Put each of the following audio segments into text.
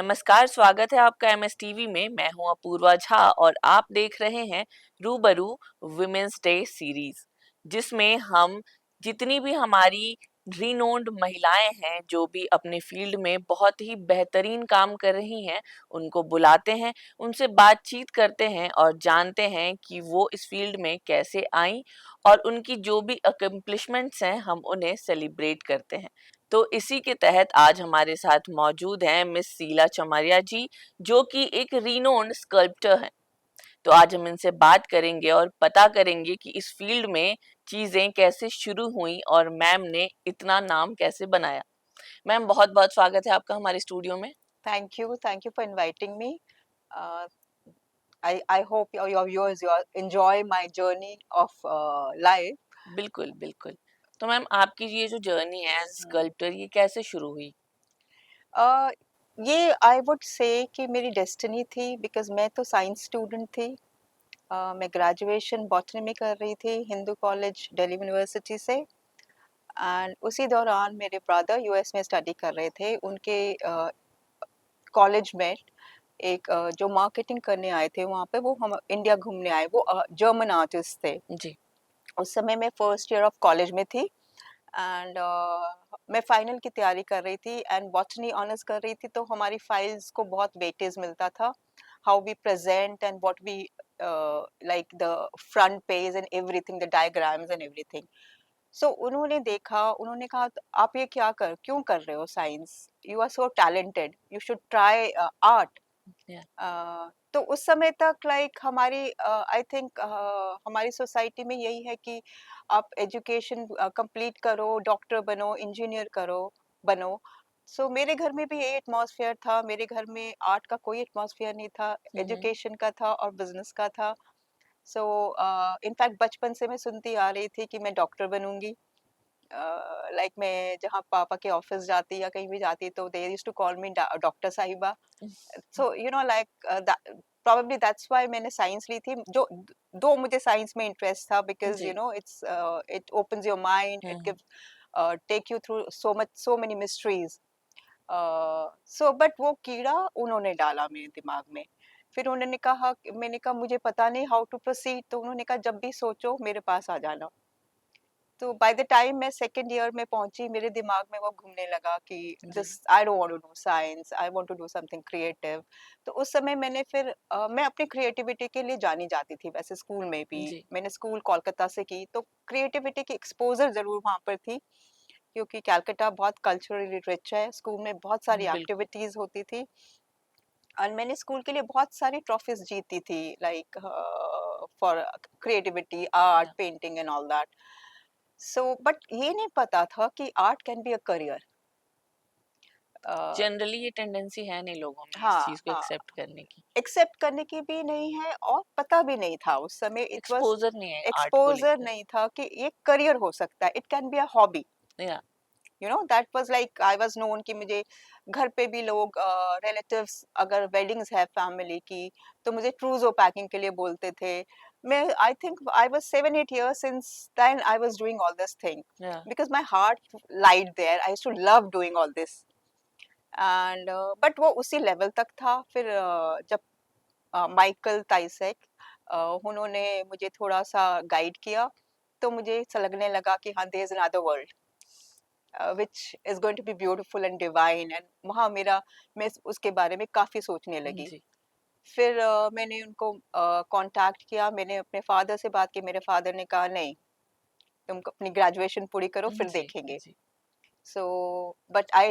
नमस्कार, स्वागत है आपका एमएस टीवी में। मैं हूं अपूर्वा झा और आप देख रहे हैं रूबरू वुमेन्स डे सीरीज, जिसमें हम जितनी भी हमारी रिनोन्ड महिलाएं हैं जो भी अपने फील्ड में बहुत ही बेहतरीन काम कर रही हैं, उनको बुलाते हैं, उनसे बातचीत करते हैं और जानते हैं कि वो इस फील्ड में कैसे आई और उनकी जो भी अकम्पलिशमेंट्स हैं हम उन्हें सेलिब्रेट करते हैं। तो इसी के तहत आज हमारे साथ मौजूद हैं मिस शीला चमारिया जी, जो कि एक रिनोन्ड स्कल्प्टर हैं। तो आज हम इनसे बात करेंगे और पता करेंगे कि इस फील्ड में चीजें कैसे शुरू हुई और मैम ने इतना नाम कैसे बनाया। मैम, बहुत बहुत स्वागत है आपका हमारे स्टूडियो में। Thank you for inviting me. Uh, I hope your viewers enjoy my journey of life. बिल्कुल बिल्कुल। तो मैम, आपकी ये जो जर्नी है एज हम्म। स्कल्प्टर, ये कैसे शुरू हुई? Uh, ये आई वुड से कि मेरी डेस्टिनी थी बिकॉज मैं तो साइंस स्टूडेंट थी। मैं ग्रेजुएशन बॉटनी में कर रही थी हिंदू कॉलेज दिल्ली यूनिवर्सिटी से। एंड उसी दौरान मेरे ब्रदर यूएस में स्टडी कर रहे थे। उनके कॉलेज में एक जो मार्केटिंग करने आए थे वहाँ पे, वो हम इंडिया घूमने आए। वो जर्मन आर्टिस्ट थे। जी। उस समय मैं फर्स्ट ईयर ऑफ कॉलेज में थी। एंड मैं फाइनल की तैयारी कर रही थी एंड बॉटनी ऑनर्स कर रही थी, तो हमारी फाइल्स को बहुत वेटेज मिलता था। How we present and what we like the front page and everything, the diagrams and everything. So उन्होंने देखा, उन्होंने कहा, आप ये क्या क्यों कर रहे हो science? You are so talented, you should try art. Yeah. तो उस समय तक लाइक हमारी आई थिंक हमारी सोसाइटी में यही है कि आप एजुकेशन कंप्लीट करो, डॉक्टर बनो, इंजीनियर करो, बनो। सो मेरे घर में भी यही एटमॉस्फेयर था। मेरे घर में आर्ट का कोई एटमॉस्फेयर नहीं था, हम्म। एजुकेशन का था और बिजनेस का था। सो इनफैक्ट बचपन से मैं सुनती आ रही थी कि मैं डॉक्टर बनूंगी। लाइक मैं जहाँ पापा के ऑफिस जाती या कहीं भी जाती, तो they used to call me doctor साहिबा। So you know like probably that's why मैंने साइंस ली थी। जो दो मुझे साइंस में इंटरेस्ट था, बिकॉज जी। You know it's it opens your mind, it hmm. Give take you through so many mysteries. So but वो कीड़ा उन्होंने डाला मेरे दिमाग में। फिर उन्होंने कहा, मैंने कहा मुझे पता नहीं हाउ टू प्रोसीड, तो उन्होंने कहा जब भी सोचो मेरे पास आ जाना। तो बाय द टाइम मैं सेकेंड ईयर में पहुंची, मेरे दिमाग में वो घूमने लगा कि जी। This I don't want to do science, I want to do something creative. तो उस समय मैंने फिर मैं अपनी क्रिएटिविटी के लिए जानी जाती थी। वैसे स्कूल में भी जी। मैंने स्कूल कोलकाता से की, तो क्रिएटिविटी की एक्सपोजर जरूर वहाँ पर थी, क्योंकि कैलकाटा बहुत कल्चरली रिच है। स्कूल में बहुत सारी बिल्कुल। एक्टिविटीज होती थी और मैंने स्कूल के लिए बहुत सारी ट्रॉफीज जीती थी, लाइक फॉर क्रिएटिविटी, आर्ट, या। Painting and all that. So but ये नहीं पता था कि art can be a career. Generally ये टेंडेंसी है नहीं लोगों में इस हाँ चीज को हाँ, एक्सेप्ट करने की। एक्सेप्ट करने की भी नहीं है और पता भी नहीं था उस समय। इट वाज एक्सपोजर नहीं है आर्ट को एक्सपोजर लेकर। नहीं था कि ये करियर हो सकता है, it can be a hobby. Yeah. You know that was like I was known कि मुझे घर पे भी लोग, रिलेटिव्स, अगर वेडिंग्स है फैमिली की, तो मुझे क्रूजो पैकिंग के लिए बोलते थे। मैं I think I was 7 8 years since then I was doing all this thing, yeah. Because my heart lied there, I used to love doing all this. And but वो उसी लेवल तक था। फिर जब माइकल ताइसेक, उन्होंने मुझे थोड़ा सा गाइड किया, तो मुझे ऐसा लगने लगा कि हाँ, there is another world which is going to be beautiful and divine, and वहाँ मेरा, मैं उसके बारे में काफ़ी सोचने लगी। जी। फिर मैंने उनको कांटेक्ट किया, मैंने अपने फादर से बात की। मेरे फादर ने कहा नहीं, तुम अपनी ग्रेजुएशन पूरी करो फिर जी। देखेंगे। जी। So but I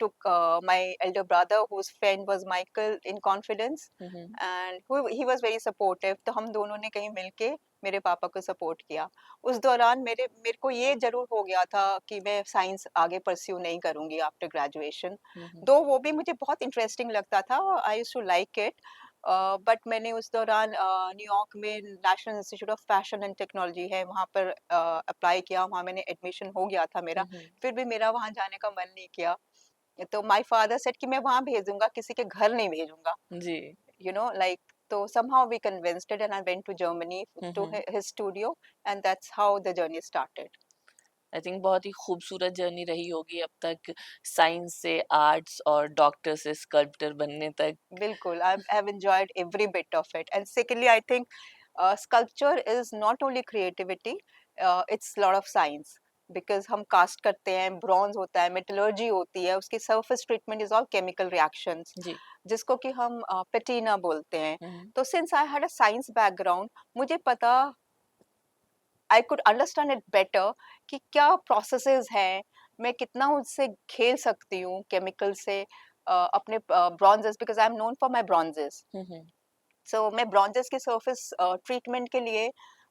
took my elder brother, whose friend was Michael, in confidence, hmm. and he was very supportive। तो हम दोनों ने कहीं मिलके मेरे पापा को सपोर्ट किया। उस दौरान मेरे को ये जरूर हो गया था कि मैं साइंस आगे परस्यू नहीं करूंगी आफ्टर ग्रेजुएशन। हम्म। दो वो भी मुझे बहुत इंटरेस्टिंग लगता था, I used to like it. But मैंने उस दौरान न्यूयॉर्क में national institute of fashion and technology है, वहाँ पर अप्लाई किया। वहाँ मैंने एडमिशन हो गया था मेरा। हम्म। फिर भी मेरा वहाँ जाने का मन नहीं किया। तो माय फादर सेड कि मैं वहाँ भेजूंगा, किसी के घर नहीं भेजूंगा। जी। यू नो लाइक, तो somehow we convinced it and I went to Germany to hmm. his studio, and that's how the journey started. I think बहुत ही खूबसूरत जर्नी रही होगी अब तक, साइंस से आर्ट्स और डॉक्टर से स्कल्प्टर बनने तक। बिल्कुल, I have enjoyed every bit of it and secondly I think sculpture is not only creativity, it's lot of science because हम कास्ट करते हैं, ब्रॉन्ज होता है, मेटलर्जी होती है, उसकी surface treatment is all chemical reactions जी। जिसको कि हम पेटिना बोलते हैं। हम्म। तो since I had a science background, मुझे पता, I could understand it better कि क्या प्रोसेसेस हैं, मैं कितना उससे खेल सकती हूँ केमिकल से अपने bronzes, because I am known for my bronzes. Hmm. So मैं ब्रॉन्जेस के सरफेस ट्रीटमेंट के लिए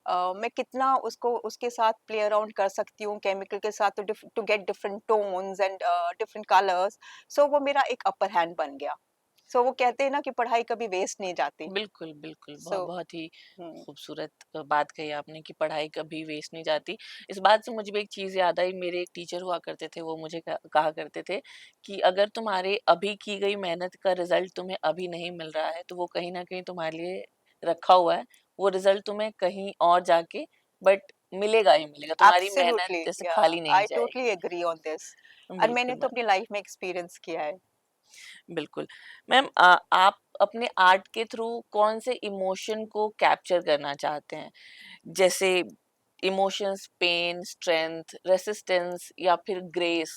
मैं कितना उसको उसके साथ प्ले अराउंड कर सकती हूँ केमिकल के साथ, to get different tones and different colours. So वो मेरा एक अपर हैंड बन गया। सो वो कहते हैं ना कि पढ़ाई कभी वेस्ट नहीं जाती। बिल्कुल, बिल्कुल। सो बहुत ही खूबसूरत बात कही आपने कि पढ़ाई कभी वेस्ट नहीं जाती। इस बात से मुझे भी एक चीज़ याद आई, मेरे एक टीचर हुआ करते थे, वो मुझे कहा करते थे कि अगर तुम्हारे अभी की गई मेहनत का रिज़ल्ट तुम्हें अभी नहीं मिल रहा है, तो वो कहीं न कहीं तुम्हारे लिए रखा हुआ है। वो रिज़ल्ट तुम्हें कहीं और जाके बट मिलेगा ही मिलेगा, तुम्हारी मेहनत एब्सोल्युटली, जैसे या खाली नहीं आई टोटली जाएगी। Agree on this. और मैंने बिल्कुल तो मैम। अपनी लाइफ में एक्सपीरियंस किया है। बिल्कुल। मैम, आप अपने आर्ट के थ्रू कौन से इमोशन को कैप्चर करना चाहते हैं? जैसे इमोशंस, पेन, स्ट्रेंथ, रेसिस्टेंस या फिर ग्रेस,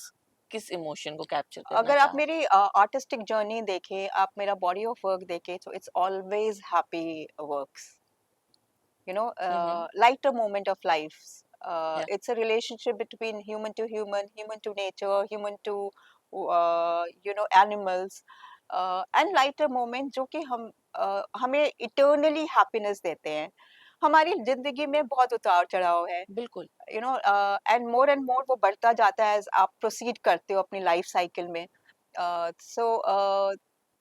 किस इमोशन को कैप्चर करना अगर आप चाहते मेरी आर्टिस्टिक जर्नी देखें, आप मेरा बॉडी ऑफ वर्क देखें, तो इट्स ऑलवेज हैप्पी वर्क्स, हैं? lighter moment of life. या It's a relationship between human to human, human to nature, human to animals, and lighter moment जो कि हम हमें eternally happiness देते हैं। हमारी जिंदगी में बहुत उतार चढ़ाव है, बिल्कुल। एंड मोर वो बढ़ता जाता है as आप प्रोसीड करते हो अपनी लाइफ साइकिल में। सो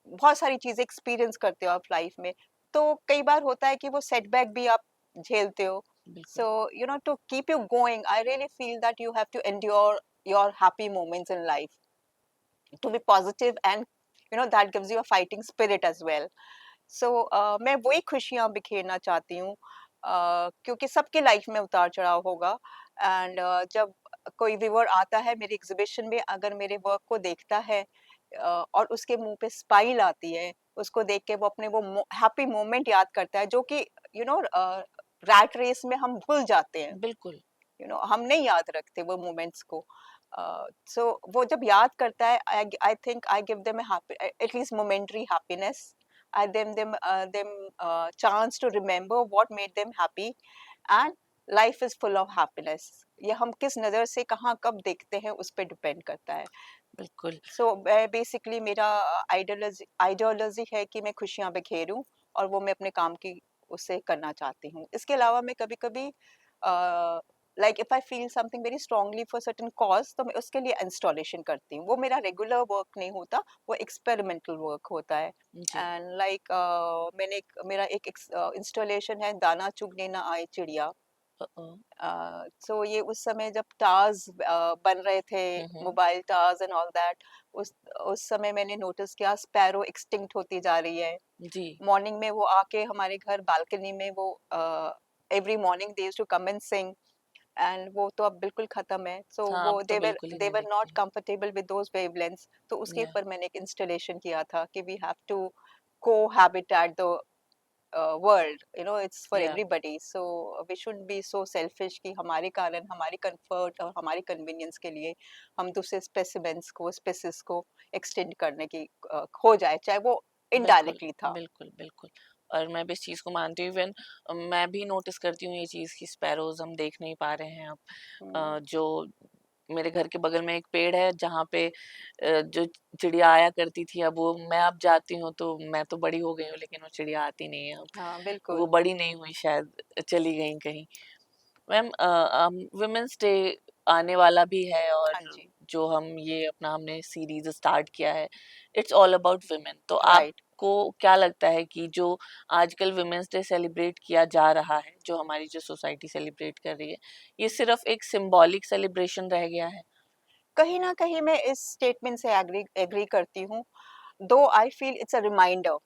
बहुत सारी चीजें एक्सपीरियंस करते हो आप लाइफ में। तो कई बार होता है कि वो सेटबैक भी आप झेलते हो। बिल्कुल। So to keep you going, I really feel that you have to endure your happy moments in life, to be positive, and that gives you a fighting spirit as well. So मैं वही खुशियाँ बिखेरना चाहती हूँ, क्योंकि सबके life में उतार चढ़ाव होगा। एंड जब कोई व्यूअर आता है मेरी एग्जीबिशन में, अगर मेरे वर्क को देखता है और उसके मुंह पे स्माइल आती है, उसको देख के वो अपने वो हैप्पी मोमेंट याद करता है, जो कि यू नो रैट रेस में हम भूल जाते हैं। बिल्कुल। हम नहीं याद रखते वो मोमेंट्स को। सो वो जब याद करता है, I think I give them at least momentary happiness. I them chance to remember what made them happy, and life is full of happiness. ये हम किस नज़र से कहाँ कब देखते हैं उस पर डिपेंड करता है। बिल्कुल। सो बेसिकली मेरा आइडियोलॉजी है कि मैं खुशियाँ बिखेरूं, और वो मैं अपने काम की उससे करना चाहती हूँ। इसके अलावा मैं कभी कभी like if I feel something very strongly for certain cause, तो मैं उसके लिए इंस्टॉलेशन करती हूँ। वो मेरा रेगुलर वर्क नहीं होता, वो एक्सपेरिमेंटल वर्क होता है। जी। एंड लाइक मेरा एक इंस्टॉलेशन है, दाना चुगने ना आए चिड़िया। ओ। सो ये उस समय जब टावर्स बन रहे थे, hmm. Mobile towers and all that, उस समय मैंने नोटिस किया स्पैरो एक्सटिंक्ट होती जा रही है। जी। मॉर्निंग में वो आके हमारे घर बालकनी में वो every morning they used to come and sing, and वो तो अब बिल्कुल खत्म है। सो हाँ, अब वो तो बिल्कुल ही दे नहीं वर नॉट दिखती। Comfortable with those wavelengths. तो उसके या। ऊपर मैंने एक इंस्टॉलेशन किया था कि वी हैव टू को habitat the world, it's for या। everybody, so we shouldn't be so selfish कि हमारे कारण, हमारी कंफर्ट और हमारी कन्वीनियंस के लिए हम दूसरे स्पेसिमेंस को, स्पेसिस को एक्सटेंड करने की हो जाए, चाहे वो बिल्कुल, इनडायरेक्टली था। बिल्कुल, बिल्कुल। और मैं भी इस चीज़ को मानती हूँ। इवन मैं भी नोटिस करती हूँ ये चीज़ कि स्पैरोज़ हम देख नहीं पा रहे हैं अब। हम्म, जो मेरे घर के बगल में एक पेड़ है जहाँ पे जो चिड़िया आया करती थी, अब वो मैं अब जाती हूँ तो मैं तो बड़ी हो गई हूँ, लेकिन वो चिड़िया आती नहीं है अब। हाँ वो बिल्कुल। बड़ी नहीं हुई, शायद चली गई कहीं। मैम, वुमेन्स डे आने वाला भी है, और हाँ जी। जो हम ये अपना हमने सीरीज स्टार्ट किया है, इट्स ऑल अबाउट वुमेन। तो राइट। आपको क्या लगता है कि जो आजकल वुमेन्स डे सेलिब्रेट किया जा रहा है, जो हमारी जो सोसाइटी सेलिब्रेट कर रही है, ये सिर्फ एक सिंबॉलिक सेलिब्रेशन रह गया है? कहीं ना कहीं मैं इस स्टेटमेंट से एग्री एग्री करती हूँ, though I feel it's a reminder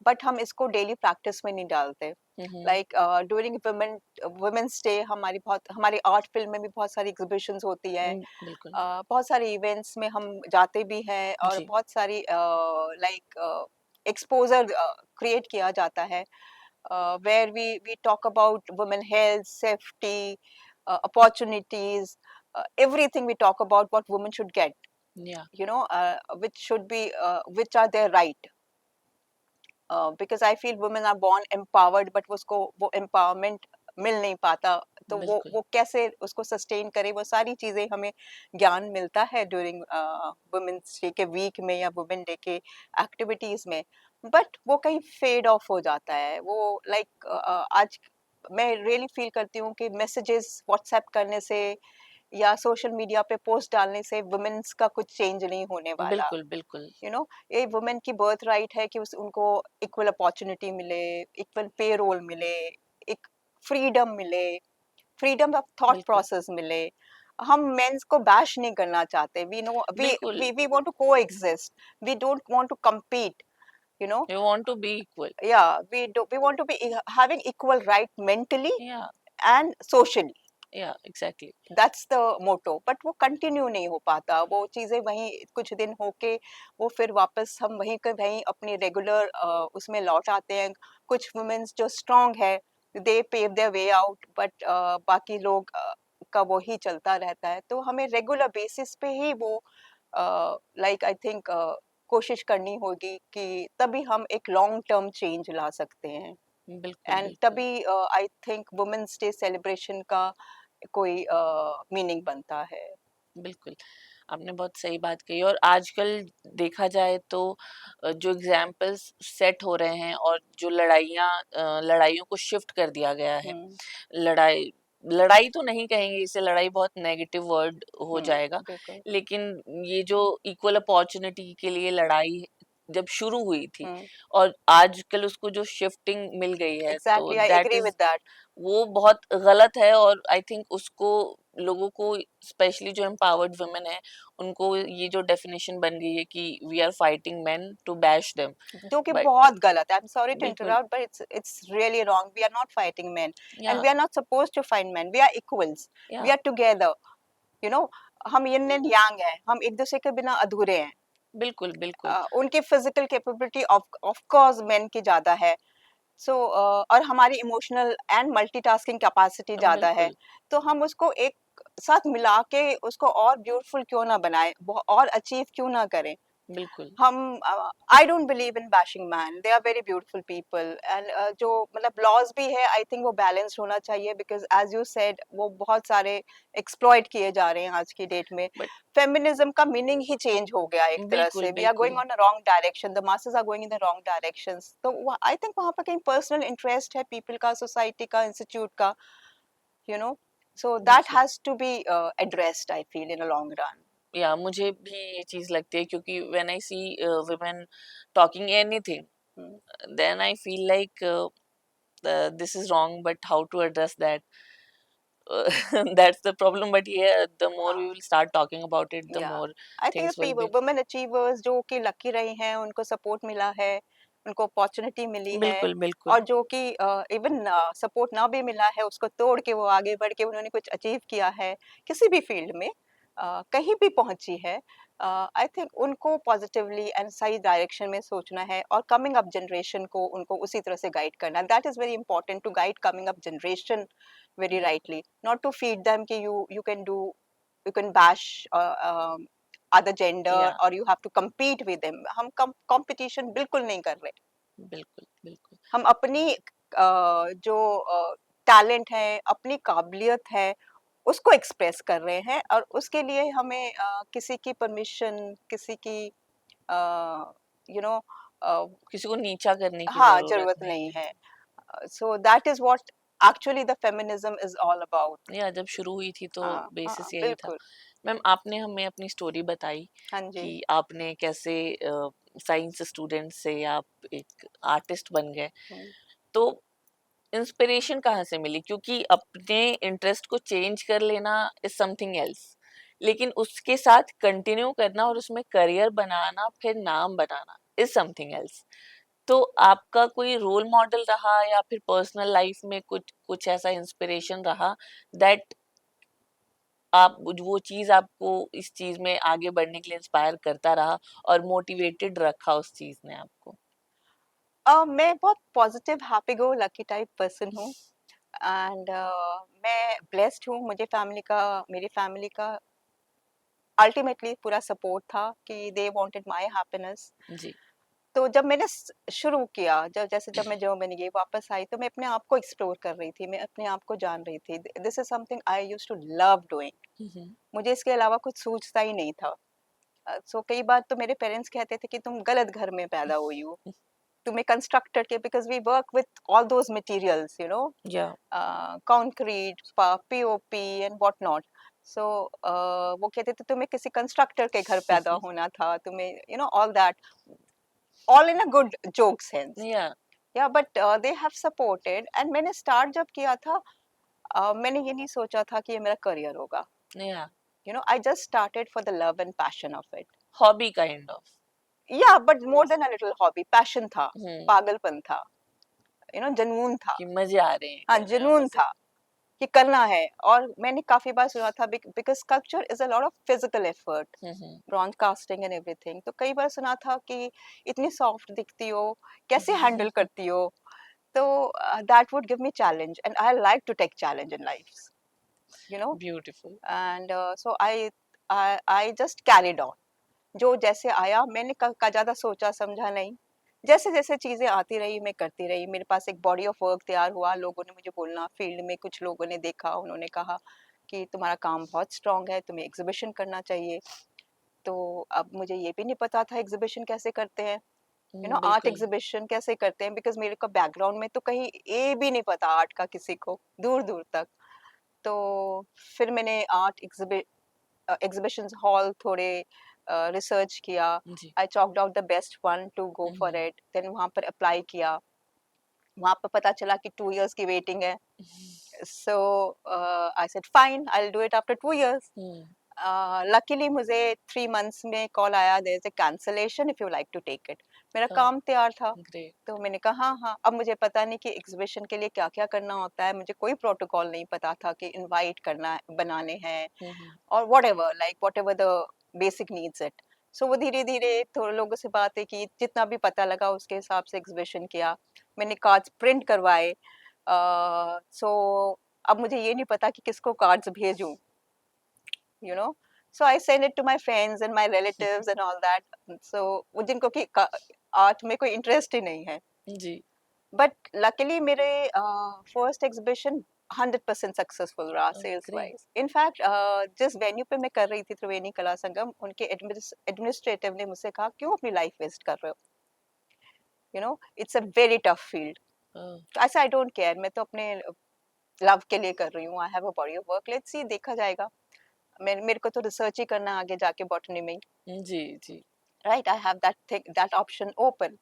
but हम इसको डेली प्रैक्टिस में नहीं डालते। लाइक ड्यूरिंग वुमेन्स डे हमारी आर्ट फिल्म में भी बहुत सारी एग्जीबिशंस होती है, बिल्कुल। बहुत सारे इवेंट्स में हम जाते भी हैं और जी। बहुत सारी लाइक एक्सपोजर क्रिएट किया जाता है, where we talk about women health, safety, opportunities, everything we talk about what women should get, या which should be which are their right. Because I feel women are born empowered, but उसको वो empowerment मिल नहीं पाता, तो बिल्कुल। वो कैसे उसको सस्टेन करे, वो सारी चीजें हमें ज्ञान मिलता है ड्यूरिंग वुमेन्स डे के वीक में या वुमेन डे के एक्टिविटीज में। बट वो कहीं फेड ऑफ हो जाता है वो, लाइक आज मैं रियली फील करती हूँ कि मैसेजेस व्हाट्सएप करने से या सोशल मीडिया पे पोस्ट डालने से वुमेन्स का कुछ चेंज नहीं होने वाला। बिल्कुल। बिल्कुल। ये वुमेन की बर्थ राइट है कि उनको इक्वल अपॉर्चुनिटी मिले, इक्वल पे रोल मिले, एक फ्रीडम मिले, फ्रीडम ऑफ थॉट बिल्कुल। प्रोसेस मिले। हम मेंस को बैश नहीं करना चाहते, वी नो वी बिल्कुल। We want to coexist, we don't want to compete, you know you want to be equal. yeah, we want to be having equal right mentally या and socially. Yeah exactly. That's the motto, but वो continue नहीं हो पाता, वो चीज़ें वहीं कुछ दिन होके वो फिर वापस हम वहीं के वहीं अपनी रेगुलर उसमें लौट आते हैं। कुछ वुमेन्स जो स्ट्रांग है, they pave their way out, but बाकी लोग का वो ही चलता रहता है, तो हमें रेगुलर बेसिस पे ही वो लाइक आई थिंक कोशिश करनी होगी कि तभी हम एक लॉन्ग टर्म चेंज ला सकते हैं। बिल्कुल। एंड बिल्कुल। तभी I think women's day celebration का कोई मीनिंग बनता है। बिल्कुल, आपने बहुत सही बात कही और आजकल देखा जाए तो जो एग्ज़ाम्पल्स सेट हो रहे हैं और जो लड़ाइयों को शिफ्ट कर दिया गया है। हुँ, लड़ाई लड़ाई तो नहीं कहेंगे इसे, लड़ाई बहुत नेगेटिव वर्ड हो हुँ, जाएगा, बिल्कुल। लेकिन ये जो इक्वल अपॉर्च्युनिटी के लिए लड़ाई जब शुरू हुई थी हुँ, और आजकल उसको जो शिफ्टिंग मिल गई है, तो exactly I that agree is with that. वो बहुत गलत है और आई थिंक उसको लोगों को स्पेशली जो एम्पावर्ड वुमेन है उनको ये जो डेफिनेशन बन गई है कि we are fighting men to bash them. जो कि बट बहुत गलत है। आई एम सॉरी टू बिल्कुल। Interrupt, but it's really wrong. We are not fighting men and yeah we are not supposed to fight men. We are equals. We yeah are together, you know हम yin and yang हैं। हम एक-दूसरे के बिना अधूरे हैं। बिल्कुल। बिल्कुल। उनकी physical capability of course main की ज़्यादा है। सो और हमारी इमोशनल एंड मल्टीटास्किंग कैपेसिटी ज़्यादा है, बिल्कुल। तो हम उसको एक साथ मिला के उसको और ब्यूटीफुल क्यों ना बनाएं, और अचीव क्यों ना करें। बिल्कुल। हम I don't believe in bashing man, they are very beautiful people and जो मतलब लॉज भी है, आई थिंक वो बैलेंस्ड होना चाहिए, बिकॉज एज यू सेड वो बहुत सारे एक्सप्लॉइट किए जा रहे हैं आज की डेट में। बट फेमिनिज्म का मीनिंग ही चेंज हो गया एक तरह बिल्कुल। से। वी आर गोइंग बिल्कुल। On a wrong direction, the masses are going in the wrong directions, तो आई थिंक वहां पर कहीं पर्सनल इंटरेस्ट है पीपल का, सोसाइटी का, इंस्टीट्यूट का, यू नो सो दैट बिल्कुल। Has to be addressed I feel in a long run. Yeah मुझे भी ये चीज लगती है क्योंकि when I see women talking anything, then I feel like this is wrong, but how to address that? That's the problem. But yeah, the more we हाँ, will start talking about it, the या more I think things will be. Women achievers जो कि lucky रही हैं, उनको support मिला है, उनको अपॉर्चुनिटी मिली है, बिल्कुल। बिल्कुल। और जो कि इवन सपोर्ट ना भी मिला है उसको तोड़ के वो आगे बढ़ के उन्होंने कुछ अचीव किया है किसी भी फील्ड में, कहीं भी पहुंची है। आई थिंक उनको पॉजिटिवली एंड सही डायरेक्शन में सोचना है और कमिंग अप जनरेशन को उनको उसी तरह से गाइड करना है। That is very important to guide coming up generation very बिल्कुल। rightly, not to feed them कि you can do, you can bash other gender या or you have to compete with them। हम competition बिल्कुल नहीं कर रहे। बिल्कुल। बिल्कुल। हम अपनी जो टैलेंट है, अपनी काबिलियत है, उसको एक्सप्रेस कर रहे हैं, और उसके लिए हमें किसी की परमिशन, किसी की यू नो किसी को नीचा करने की हाँ जरूरत जरूरत नहीं नहीं है। है। So that is what actually the feminism is all about. या जब शुरू हुई थी तो हाँ, हाँ, बेसिस यही था। बिल्कुल। मैम, आपने हमें अपनी स्टोरी बताई हाँ जी। कि आपने कैसे साइंस स्टूडेंट से आप एक आर्टिस्ट बन गए। हुँ, तो इंस्पिरेशन कहाँ से मिली? क्योंकि अपने इंटरेस्ट को चेंज कर लेना इज समथिंग एल्स, लेकिन उसके साथ कंटिन्यू करना और उसमें करियर बनाना, फिर नाम बनाना इज समथिंग एल्स। तो आपका कोई रोल मॉडल रहा या फिर पर्सनल लाइफ में कुछ कुछ ऐसा इंस्पिरेशन रहा दैट आप वो चीज आपको इस चीज में आगे बढ़ने के लिए इंस्पायर करता रहा और मोटिवेटेड रखा उस चीज ने आपको? मैं बहुत positive happy go lucky type person हूँ एंड मैं ब्लेस्ड हूँ, मुझे फैमिली का मेरी फैमिली का अल्टीमेटली पूरा सपोर्ट था कि दे वांटेड माय हैप्पीनेस। जी। तो जब मैंने शुरू किया, जब मैं जर्मनी गई वापस आई, तो मैं अपने आप को एक्सप्लोर कर रही थी, मैं अपने आप को जान रही थी। This is something I used to love doing. Hmm. मुझे इसके अलावा कुछ सूझता ही नहीं था। सो कई बार तो मेरे पेरेंट्स कहते थे कि तुम गलत घर में पैदा हुई हो, तुम्हें कंस्ट्रक्टर के, because we work with all those materials, you know, yeah. Concrete, POP and what not. So वो कहते थे तुम्हें किसी कंस्ट्रक्टर के घर पैदा होना था, तुम्हें you know all that, all in a good joke sense. या। या but they have supported and मैंने स्टार्ट जब किया था, मैंने ये नहीं सोचा था कि ये मेरा करियर होगा। Yeah. You know, I just started for the love and passion of it. Hobby kind of. Yeah but more than a little hobby, passion था, हम्म। पागलपन था, यू नो, जुनून था। कि मजे आ रहे हैं हाँ, करने में जुनून मजे। था कि करना है। और मैंने काफी बार सुना था, because sculpture is a lot of physical effort, hmm. Bronze casting and everything. तो कई बार सुना था कि इतनी सॉफ्ट दिखती हो, कैसे हैंडल करती हो। तो that would give me challenge and I like to take challenge in life, you know. Beautiful. And so I just carried on. जो जैसे आया, मैंने का ज्यादा सोचा समझा नहीं। जैसे जैसे चीजें आती रही मैं करती रही। मेरे पास एक बॉडी ऑफ वर्क तैयार हुआ, लोगों ने मुझे बोलना, फील्ड में कुछ लोगों ने देखा, उन्होंने कहा कि तुम्हारा काम बहुत स्ट्रांग है, तुम्हें एग्जीबिशन करना चाहिए। तो अब मुझे ये भी नहीं पता था एग्जीबिशन कैसे करते हैं, यू नो, आर्ट बिल्कुल। एग्जीबिशन कैसे करते हैं, बिकॉज मेरे को बैकग्राउंड में तो कहीं ए भी नहीं पता आर्ट का किसी को, दूर दूर तक। तो फिर मैंने आर्ट एग्जीबिशन हॉल थोड़े रिसर्च किया। जी। I chalked out the best one to go for hmm. It, then वहाँ पर अप्लाई किया। वहाँ पर पता चला कि 2 years की वेटिंग है। So I said fine, I will do it after 2 years। Hmm. Luckily मुझे 3 months में कॉल आया, there is a cancellation if you like to take it. मेरा काम तैयार था। ग्रेट। तो मैंने कहा हाँ हाँ। अब मुझे पता नहीं कि एग्जीबिशन के लिए क्या क्या करना होता है, मुझे कोई प्रोटोकॉल नहीं पता था कि इनवाइट करना बनाने हैं हम्म। और whatever the basic needs it। सो वो धीरे धीरे थोड़े लोगों से बातें की, जितना भी पता लगा उसके हिसाब से एग्जीबिशन किया। मैंने कार्ड्स प्रिंट करवाए। सो अब मुझे ये नहीं पता कि किसको कार्ड्स भेजूं, you know. So I send it to my friends and my relatives and all that. So वो जिनको कि आर्ट में कोई इंटरेस्ट ही नहीं है। जी। बट लकीली मेरे फर्स्ट एग्जीबिशन 100% सक्सेसफुल रहा सेल्स ग्रेट। वाइज। इनफैक्ट जिस वेन्यू पे मैं कर रही थी, त्रिवेणी कला संगम, उनके एडमिनिस्ट्रेटिव ने मुझसे कहा क्यों अपनी लाइफ वेस्ट कर रहे हो, you know, it's a very tough field. ऐसा आई डोंट केयर, मैं तो अपने लव के लिए कर रही हूँ, I have a body of work, let's see, देखा जाएगा। मेरे को तो रिसर्च ही करना है आगे जाके बॉटनी में, जी। जी। Right. I have that thing, that option open.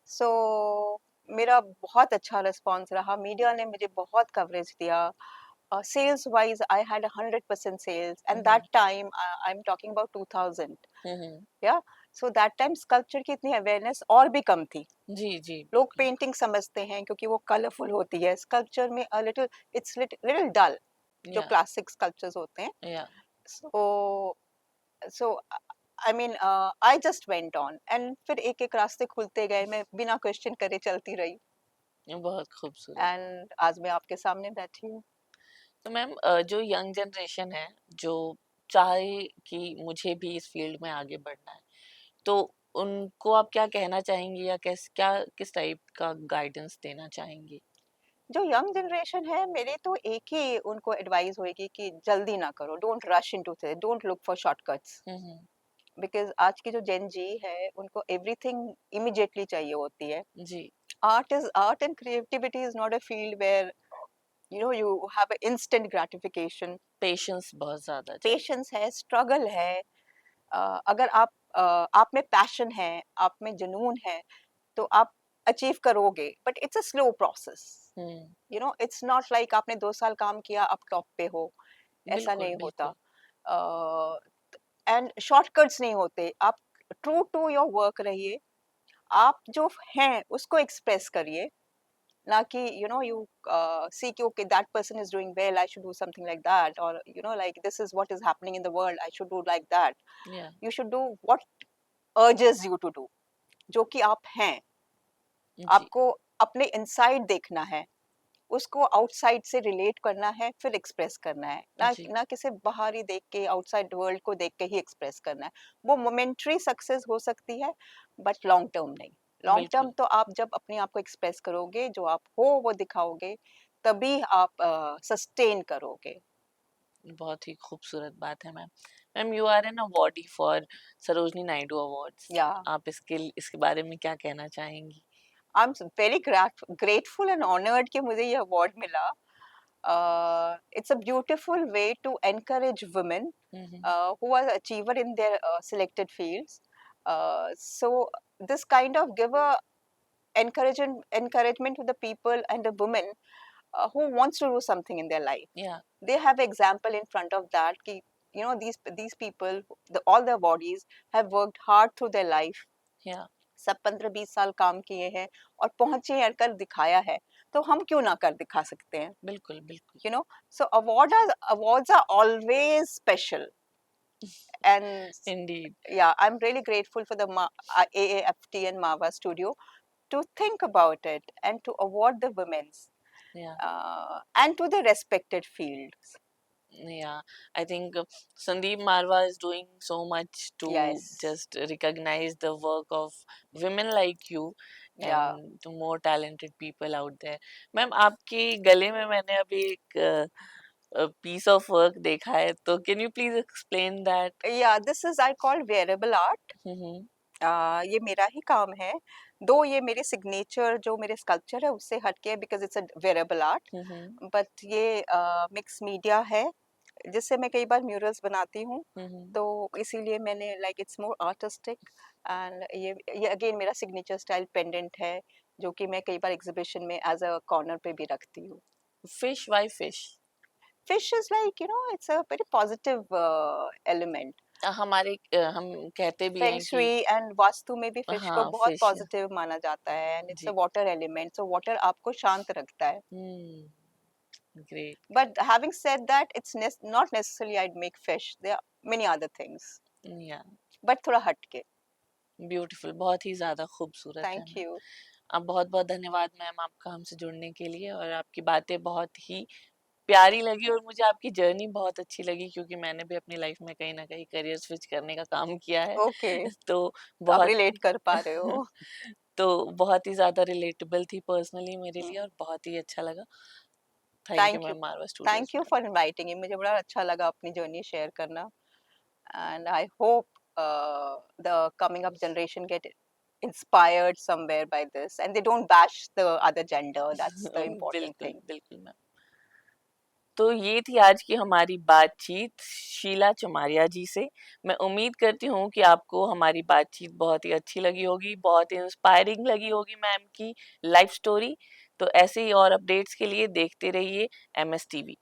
So मेरा बहुत अच्छा रिस्पॉन्स रहा, मीडिया ने मुझे बहुत कवरेज दिया। Sales wise I had 100% sales and that hmm. Time I am talking about 2000। Hmm. Yeah so that time sculpture की इतनी अवेयरनेस और भी कम थी। जी। जी लोग बिल्कुल। पेंटिंग समझते हैं क्योंकि वो कलरफुल होती है, स्कल्पचर में a little, it's little dull, जो या। क्लासिक स्कल्पचर्स होते हैं। Yeah. So so I mean I just went on and फिर एक एक रास्ते खुलते गए, मैं बिना क्वेश्चन करे चलती रही बहुत खूबसूरत। एंड आज मैं आपके सामने बैठी हूँ। तो मैम जो यंग जनरेशन है जो चाहे कि मुझे भी इस फील्ड में आगे बढ़ना है, तो उनको आप क्या कहना चाहेंगी या क्या किस टाइप का गाइडेंस देना चाहेंगी? जो यंग जनरेशन है, मेरे तो एक ही उनको एडवाइस होगी कि जल्दी ना करो, don't rush into things, don't look for shortcuts. Hmm. Because आज की जो जेन जी है, उनको एवरीथिंग इमीडिएटली चाहिए होती है। जी। art and creativity is not a field where, you know, you have an instant gratification। Patience बहुत ज्यादा चाहिए। पेशेंस है, स्ट्रगल है। अगर आप में पैशन है, आप में जुनून है, तो आप अचीव करोगे, but it's a slow process. Hmm. You know, it's not like आपने 2 साल काम किया आप टॉप पे हो, ऐसा बिल्कुल नहीं होता। बिल्कुल। एंड शॉर्टकट्स नहीं होते। आप ट्रू टू योर वर्क रहिए, आप जो हैं उसको एक्सप्रेस करिए, ना कि you see कि okay that person is doing well, I should do something like that, or like this is what is happening in the world, I should do like that. Yeah. You should do what urges you to do, जो कि आप हैं। जी, आपको अपने inside देखना है, उसको outside से रिलेट करना है, फिर एक्सप्रेस करना है, ना जी, ना किसी बाहरी देख के, आउटसाइड वर्ल्ड को देख के ही एक्सप्रेस करना है। वो मोमेंटरी सक्सेस हो सकती है, बट लॉन्ग टर्म नहीं। लॉन्ग टर्म बिल्कुल। तो आप जब अपने आप को एक्सप्रेस करोगे, जो आप हो वो दिखाओगे, तभी आप सस्टेन करोगे। बहुत ही खूबसूरत बात है ma'am. Ma'am, you are an awardee for Sarojini Naidu awards. Yeah आप इसके बारे में क्या कहना चाहेंगी? I am very grateful and honoured कि मुझे ये अवार्ड मिला। It's a beautiful way to encourage women hmm. who are achiever in their selected fields. So this kind of give a encouragement to the people and the women who wants to do something in their life. या, They have example in front of that कि these people, all the bodies have worked hard through their life. या, सब 15-20 साल काम किए हैं और पहुंचे हैं, कर दिखाया है, तो हम क्यों ना कर दिखा सकते हैं? बिल्कुल, बिल्कुल। So awards are always special, and Indeed. yeah, I'm really grateful for the AAFT and Mava Studio to think about it and to award the women's या, and to the respected fields. yeah, I think Sandeep Marwa is doing so much to Yes, just recognize the work of women like you yeah. and to more talented people out there. Ma'am, आपके गले में मैंने अभी एक piece of work देखा है, तो can you please explain that? Yeah, this is I call wearable art. हम्म। ये मेरा ही काम है, दो ये मेरे सिग्नेचर जो मेरे स्कल्पचर है उससे हटके है, because it's a wearable art, hmm. But ये मिक्स मीडिया है, जिससे मैं कई बार म्यूरल्स बनाती हूँ, हम्म। तो इसीलिए मैंने like it's more artistic. And ये अगेन मेरा सिग्नेचर स्टाइल पेंडेंट है, जो कि मैं कई बार एग्जीबिशन में एज अ कॉर्नर पे भी रखती हूँ। Fish, why fish? Fish is like it's a very positive element. हम कहते भी फेंग हैं कि शुई एंड वास्तु में भी फिश को हाँ, बहुत फिश। पॉजिटिव माना जाता है, एंड इट्स अ जी। वाटर एलिमेंट, सो वाटर आपको शांत रखता है। Hmm. Great. But having said that it's not necessarily I make fish, there are many other things, yeah, but थोड़ा हटके। ब्यूटीफुल, बहुत ही ज्यादा खूबसूरत है थैंक मैम। यू। आप बहुत बहुत धन्यवाद मैम, आपका हमसे जुड़ने के लिए, और आपकी बातें बहुत ही प्यारी लगी और मुझे आपकी जर्नी बहुत अच्छी लगी, क्योंकि मैंने भी अपनी लाइफ में कहीं ना कहीं करियर स्विच करने का काम किया है। ओके, तो आप बहुत रिलेट कर पा रहे हो। तो बहुत ही ज्यादा रिलेटेबल थी पर्सनली मेरे लिए, और बहुत ही अच्छा लगा। Thank you thank you, ma'am, Marwah studios thank you ma'am. For inviting me, मुझे बड़ा अच्छा लगा अपनी जर्नी शेयर करना, and I hope the coming up generation get inspired somewhere by this and they don't bash the other gender, that's the important बिल्कुल, thing. बिल्कुल ma'am. तो ये थी आज की हमारी बातचीत शीला चमारिया जी से। मैं उम्मीद करती हूँ कि आपको हमारी बातचीत बहुत ही अच्छी लगी होगी, बहुत ही इंस्पायरिंग लगी होगी मैम की लाइफ स्टोरी। तो ऐसे ही और अपडेट्स के लिए देखते रहिए MS टीवी।